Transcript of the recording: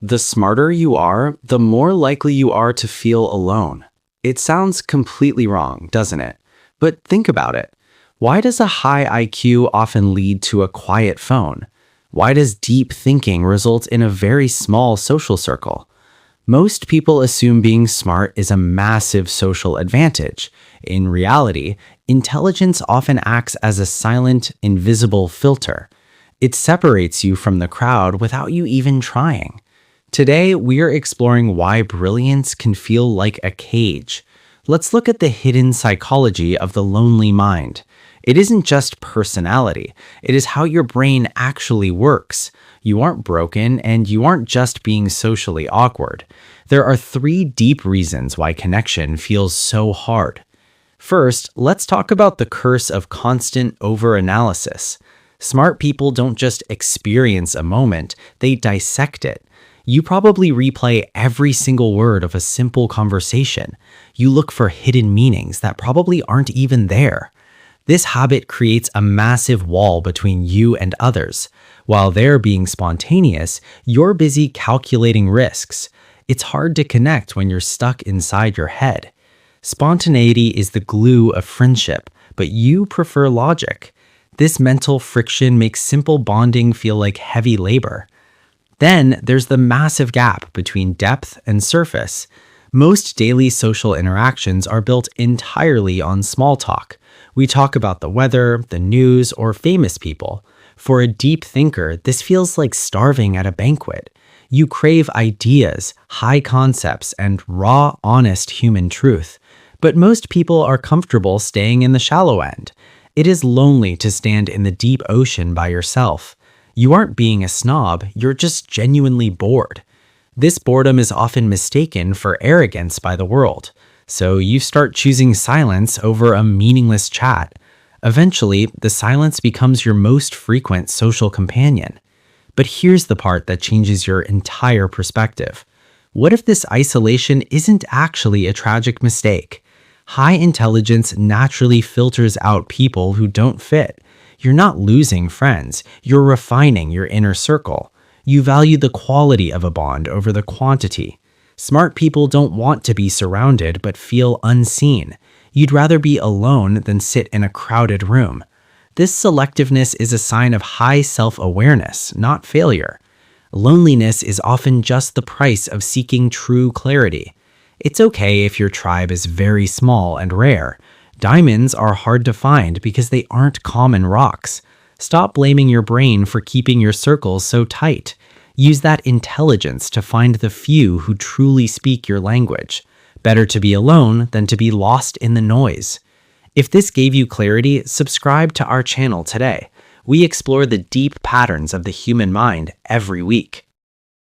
The smarter you are, the more likely you are to feel alone. It sounds completely wrong, doesn't it? But think about it. Why does a high IQ often lead to a quiet phone? Why does deep thinking result in a very small social circle? Most people assume being smart is a massive social advantage. In reality, intelligence often acts as a silent, invisible filter. It separates you from the crowd without you even trying. Today, we're exploring why brilliance can feel like a cage. Let's look at the hidden psychology of the lonely mind. It isn't just personality, it is how your brain actually works. You aren't broken, and you aren't just being socially awkward. There are three deep reasons why connection feels so hard. First, let's talk about the curse of constant overanalysis. Smart people don't just experience a moment, they dissect it. You probably replay every single word of a simple conversation. You look for hidden meanings that probably aren't even there. This habit creates a massive wall between you and others. While they're being spontaneous, you're busy calculating risks. It's hard to connect when you're stuck inside your head. Spontaneity is the glue of friendship, but you prefer logic. This mental friction makes simple bonding feel like heavy labor. Then there's the massive gap between depth and surface. Most daily social interactions are built entirely on small talk. We talk about the weather, the news, or famous people. For a deep thinker, this feels like starving at a banquet. You crave ideas, high concepts, and raw, honest human truth. But most people are comfortable staying in the shallow end. It is lonely to stand in the deep ocean by yourself. You aren't being a snob, you're just genuinely bored. This boredom is often mistaken for arrogance by the world. So you start choosing silence over a meaningless chat. Eventually, the silence becomes your most frequent social companion. But here's the part that changes your entire perspective. What if this isolation isn't actually a tragic mistake? High intelligence naturally filters out people who don't fit. You're not losing friends, you're refining your inner circle. You value the quality of a bond over the quantity. Smart people don't want to be surrounded but feel unseen. You'd rather be alone than sit in a crowded room. This selectiveness is a sign of high self-awareness, not failure. Loneliness is often just the price of seeking true clarity. It's okay if your tribe is very small and rare. Diamonds are hard to find because they aren't common rocks. Stop blaming your brain for keeping your circles so tight. Use that intelligence to find the few who truly speak your language. Better to be alone than to be lost in the noise. If this gave you clarity, subscribe to our channel today. We explore the deep patterns of the human mind every week.